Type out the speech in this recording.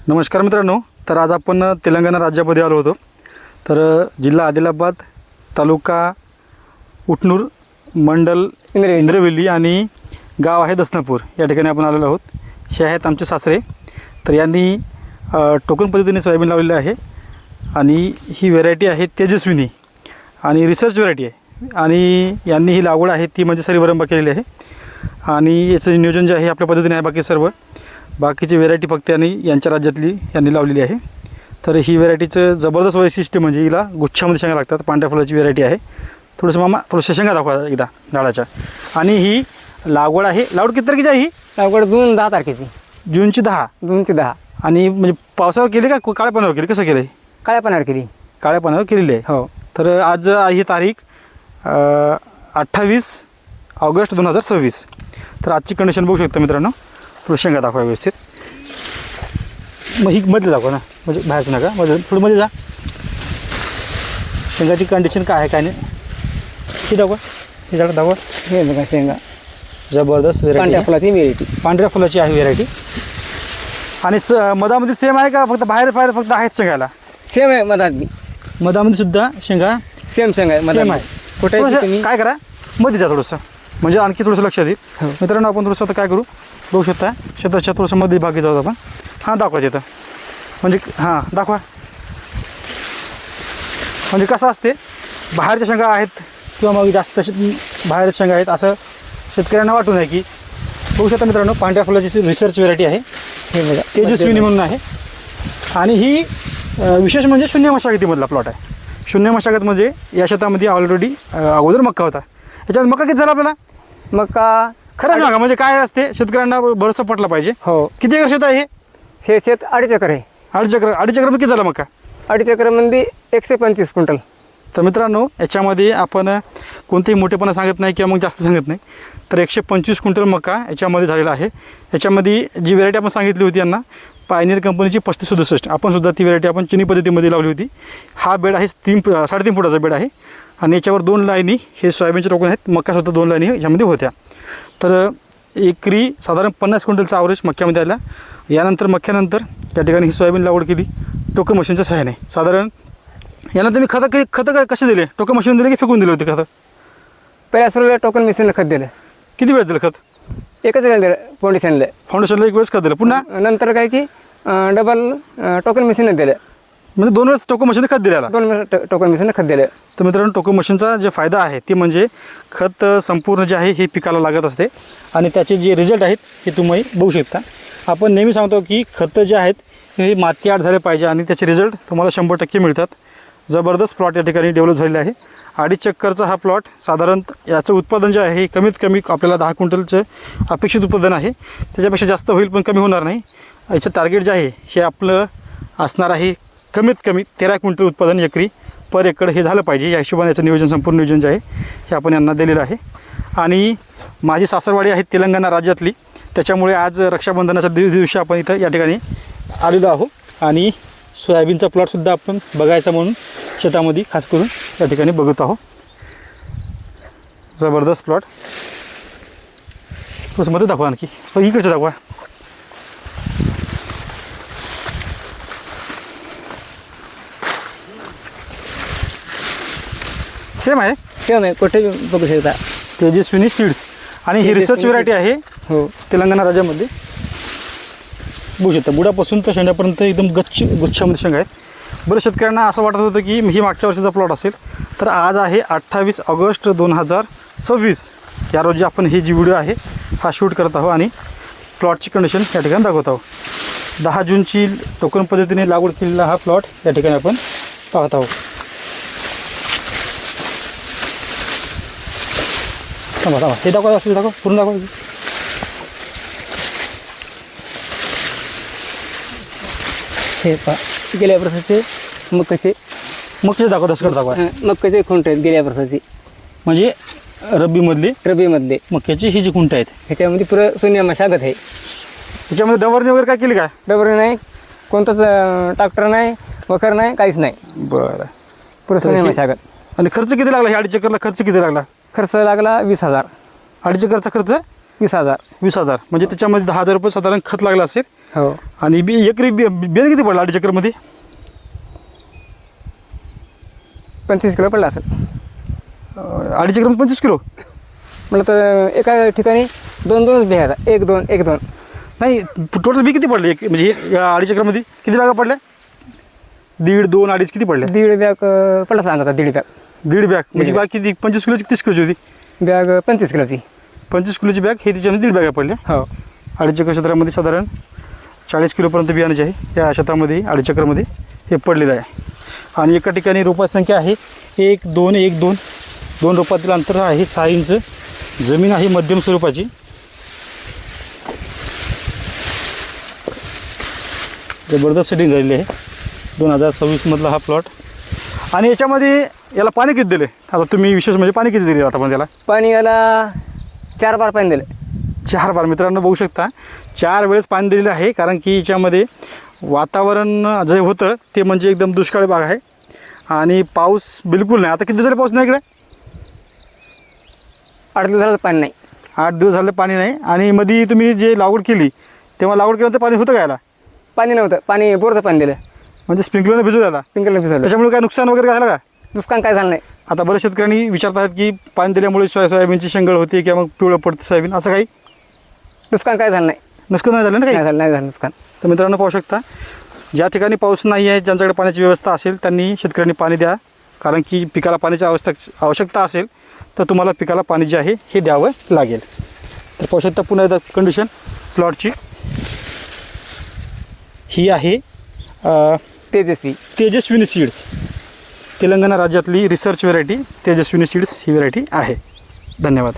नमस्कार मित्रांनो. तर आज आपण तेलंगणा राज्यामध्ये आलो होतो. तर जिल्हा आदिलाबाद, तालुका उटनूर, मंडल इंद्रवेली आणि गाव आहे दसनापूर या ठिकाणी आपण आलेलो आहोत. हे आहेत आमचे सासरे. तर यांनी टोकन पद्धतीने सोयाबीन लावलेली आहे आणि ही व्हेरायटी आहे तेजस्विनी आणि रिसर्च व्हेरायटी आहे. आणि यांनी ही लागवड आहे ती म्हणजे सरीवरंबा केलेली आहे आणि याचं नियोजन जे आहे आपल्या पद्धतीने आहे. बाकीची व्हेरायटी फक्त यांच्या राज्यातली यांनी लावलेली आहे. तर ही व्हेरायटीचं जबरदस्त वैशिष्ट्य म्हणजे हिला गुच्छामध्ये शेंगा लागतात. पांढऱ्या फुलाची व्हेरायटी आहे. थोडंसं शेंगा दाखवा एकदा झाडाच्या. आणि ही लागवड आहे. लागवड किती तारखेची आहे ही? लागवड 10 तारखेची. जूनची 10. जूनची 10. आणि म्हणजे पावसावर केली का काळ्या पाण्यावर केली? कसं केलं आहे? काळ्या पाण्यावर केली. काळ्या पाण्यावर केलेली आहे. हो. तर आज ही तारीख 28 ऑगस्ट 2026. तर आजची कंडिशन बघू शकता मित्रांनो. थोडं शेंगा दाखवा व्यवस्थित. मग ही मध्ये दाखवा ना, म्हणजे बाहेरचं नका, मध्ये थोडं मध्ये जा. शेंगाची कंडिशन काय आहे काय नाही ही दाखवा. ही झाडं दाखवा. हे बघा शेंगा जबरदस्त व्हेरायटी. पांढऱ्या फुलाची व्हेरायटी. पांढऱ्या फुलाची आहे व्हेरायटी. आणि मधामध्ये सेम आहे का फक्त बाहेर फक्त आहेत शेंगायला? सेम आहे मधात बी. मधामध्ये सुद्धा शेंगा सेम शेंगा आहे सेम आहे. कुठे तुम्ही काय करा मध्ये जा थोडंसं, म्हणजे आणखी थोडंसं लक्षात येईल. हो. मित्रांनो आपण थोडंसं आता काय करू बघू शकता. शेताच्या थोडंसं मध्ये भागी जाऊ आपण. हां दाखवायचं इथं म्हणजे हां दाखवा. म्हणजे कसं असते बाहेरच्या शेंगा आहेत किंवा मग जास्त बाहेरच्या शेंगा आहेत असं शेतकऱ्यांना वाटू नये. की बघू शकता मित्रांनो पांढऱ्या फुलाची रिसर्च व्हेरायटी आहे. हे बघा तेजस्विनी म्हणून आहे. आणि ही विशेष म्हणजे शून्य मशागतीमधला प्लॉट आहे. शून्य मशागत म्हणजे या शेतामध्ये ऑलरेडी अगोदर मक्का होता. याच्यात मक्का किती झाला आपल्याला? मका खरंच सांगा म्हणजे काय असते शेतकऱ्यांना भरोसा पटला पाहिजे. हो. किती एकर शेत आहे हे? हे शेत 2.5 एकर आहे. 2.5 एकर. 2.5 एकर किती झाला मका? 2.5 एकरमध्ये 125 क्विंटल. तर मित्रांनो याच्यामध्ये आपण कोणतेही मोठेपणा सांगत नाही किंवा मग जास्त सांगत नाही. तर 125 क्विंटल मका याच्यामध्ये झालेला आहे. याच्यामध्ये जी व्हेरायटी आपण सांगितली होती यांना पायनियर कंपनीची 3567, आपण सुद्धा ती व्हेरायटी आपण चिनी पद्धतीमध्ये लावली होती. हा बेड आहे 3.5 फुटाचा बेड आहे आणि याच्यावर 2 लाईनी हे सोयाबीनचे टोकन आहेत. मक्कासुद्धा 2 लाईनी याच्यामध्ये होत्या. तर एकरी साधारण 50 क्विंटलचा ॲव्हरेज मक्यामध्ये आला. यानंतर मक्यानंतर त्या ठिकाणी ही सोयाबीन लागवड केली टोकन मशीनच्या सहाय्याने. साधारण याला तुम्ही खतं कसे दिले? टोकन मशीन दिले की फेकून दिले होते खतं? पहिल्या सुरुवातीला टोकन मिशनला खत दिलं. किती वेळेस दिलं खत? एकच वेळेला दिलं फाउंडेशनला. फाउंडेशनला एक वेळेस खत दिलं. पुन्हा नंतर काय की डबल टोकन मिशनला दिलं. म्हणजे 2 वेळेस टोकन मशीन खत दिलेला. 2 वेळेस टोकन मिशनला खत दिलं. तर मित्रांनो टोकन मशीनचा जे फायदा आहे ते म्हणजे खत संपूर्ण जे आहे हे पिकाला लागत असते आणि त्याचे जे रिझल्ट आहेत हे तुम्ही बघू शकता. आपण नेहमी सांगतो की खतं जे आहेत हे माती आड झाले पाहिजे आणि त्याचे रिझल्ट तुम्हाला 100% मिळतात. जबरदस्त प्लॉट या ठिकाणी डेव्हलप झालेला आहे. 2.5 चक्करचा हा प्लॉट साधारण याचं उत्पादन जे आहे हे कमीत कमी आपल्याला 10 क्विंटलचं अपेक्षित उत्पादन आहे. त्याच्यापेक्षा जास्त होईल पण कमी होणार नाही. याचं टार्गेट जे आहे हे आपलं असणार आहे कमीत कमी 13 क्विंटल उत्पादन एकरी पर एकर हे झालं पाहिजे. या हिशोबाने याचं नियोजन संपूर्ण नियोजन जे आहे हे आपण यांना दिलेलं आहे. आणि माझी सासरवाडी आहे तेलंगणा राज्यातली, त्याच्यामुळे आज रक्षाबंधनाच्या दिवशी आपण इथं या ठिकाणी आलेलो आहोत आणि सोयाबीनचा प्लॉटसुद्धा आपण बघायचा म्हणून शेतामध्ये खास करून या ठिकाणी बघत आहोत. जबरदस्त प्लॉट. थोडंसं मध्ये दाखवा आणखी. इकडचं दाखवा. सेम आहे. सेम आहे. कुठे बघू शकता. तेजस्विनी सीड्स आणि ही रिसर्च व्हेरायटी आहे. हो. तेलंगणा राज्यामध्ये बघू शकता बुडापासून तर शेंड्यापर्यंत एकदम गुच्छामध्ये शेंगा आहेत. बरं शेतकऱ्यांना असं वाटत होतं की ही मागच्या वर्षीचा प्लॉट असेल. तर आज आहे 28 ऑगस्ट 2026 या रोजी आपण ही जी व्हिडिओ आहे हा शूट करत आहोत आणि प्लॉटची कंडिशन या ठिकाणी दाखवत आहोत. 10 जूनची टोकन पद्धतीने लागवड केलेला हा प्लॉट या ठिकाणी आपण पाहत आहोत. थांबा हे दाखवा. असं दाखवा पूर्ण दाखवा. हे पहा गेल्या वर्षाचे मक्काचे दाखवा. दसकड दाखवा. मक्काचे खुंट आहेत गेल्या वर्षाची. म्हणजे रब्बीमधले मक्याची ही जी खुंट आहेत ह्याच्यामध्ये पुरं शून्य मशागत आहे. त्याच्यामध्ये डवरणी वगैरे काय केली काय? डबल नाही, कोणताच ट्रॅक्टर नाही, वखर नाही, काहीच नाही. बरं. पुरं शून्य मशागत. आणि खर्च किती लागला? ह्या 2.5 चक्करला खर्च किती लागला? खर्च लागला 20,000. 2.5 चक्करचा खर्च 20,000. 20,000. म्हणजे त्याच्यामध्ये 10,000 रुपये साधारण खत लागला असेल हो. आणि एकरी बियाणं किती पडलं 2.5 एकरमध्ये? 25 किलो पडला असेल. 2.5 एकरमध्ये 25 किलो? मला तर एका ठिकाणी 2-2 बिया, 1-2 1-2. नाही, टोटल बी किती पडले एक म्हणजे या 2.5 एकरमध्ये किती बॅगा पडल्या? 1.5, 2, 2.5 किती पडल्या? 1.5 बॅग पडला सांगता. 1.5 बॅग. 1.5 बॅग म्हणजे बॅग. बॅग किती? 25 किलोची 30 किलोची होती? बॅग 25 किलोची. 25 किलोची बॅग हे तिच्यामध्ये 1.5 बॅगा पडल्या. हो. 2.5 एकर क्षेत्रामध्ये साधारण 40 किलोपर्यंत बियाणं जे आहे या शेतामध्ये 2.5 एकरमध्ये हे पडलेलं आहे. आणि एका ठिकाणी रोपाची संख्या आहे 1, 2, 1, 2. 2 रोपातील अंतर आहे 6 इंच. जमीन आहे मध्यम स्वरूपाची. जबरदस्त सेटिंग झालेली आहे 2026 मधला हा प्लॉट. आणि याच्यामध्ये याला पाणी किती दिले आता तुम्ही? विशेष म्हणजे पाणी किती दिले आता पण त्याला? पाणी याला 4 बार पाणी दिलं. 4 बार. मित्रांनो बघू शकता 4 वेळेस पाणी दिलेलं आहे. कारण की याच्यामध्ये वातावरण जे होतं ते म्हणजे एकदम दुष्काळी भाग आहे आणि पाऊस बिलकुल नाही. आता किती दिवस झाले पाऊस नाही इकडे? 8 दिवस झालं पाणी नाही. 8 दिवस झाले पाणी नाही. आणि मध्ये तुम्ही जे लागवड केली तेव्हा लागवड केल्यानंतर पाणी होतं का याला? पाणी नव्हतं. पाणी बोरचं पाणी दिलं. म्हणजे स्प्रिंकलरने भिजू द्यायला? पिंकरला भिजवलं. त्याच्यामुळे काय नुकसान वगैरे झालं का? नुकसान काय झालं नाही. आता बऱ्याच शेतकऱ्यांनी विचारत आहेत की पाणी दिल्यामुळे सोयाबीनची शेंगळ होते किंवा मग पिवळं पडतं सोयाबीन, असं काही नुकसान काय झालं नाही. नुकसान नाही झालं ना काही? नाही झालं नुकसान. तर मित्रांनो पाहू शकता ज्या ठिकाणी पाऊस नाही आहे, ज्यांच्याकडे पाण्याची व्यवस्था असेल त्यांनी शेतकऱ्यांनी पाणी द्या. कारण की पिकाला पाण्याची आवश्यकता असेल तर तुम्हाला पिकाला पाणी जे आहे हे द्यावं लागेल. तर पाहू शकता पुन्हा एकदा कंडिशन प्लॉटची ही आहे. तेजस्विनी सीड्स, तेलंगणा राज्यातली रिसर्च व्हेरायटी तेजस्विनी सीड्स ही व्हेरायटी आहे. धन्यवाद.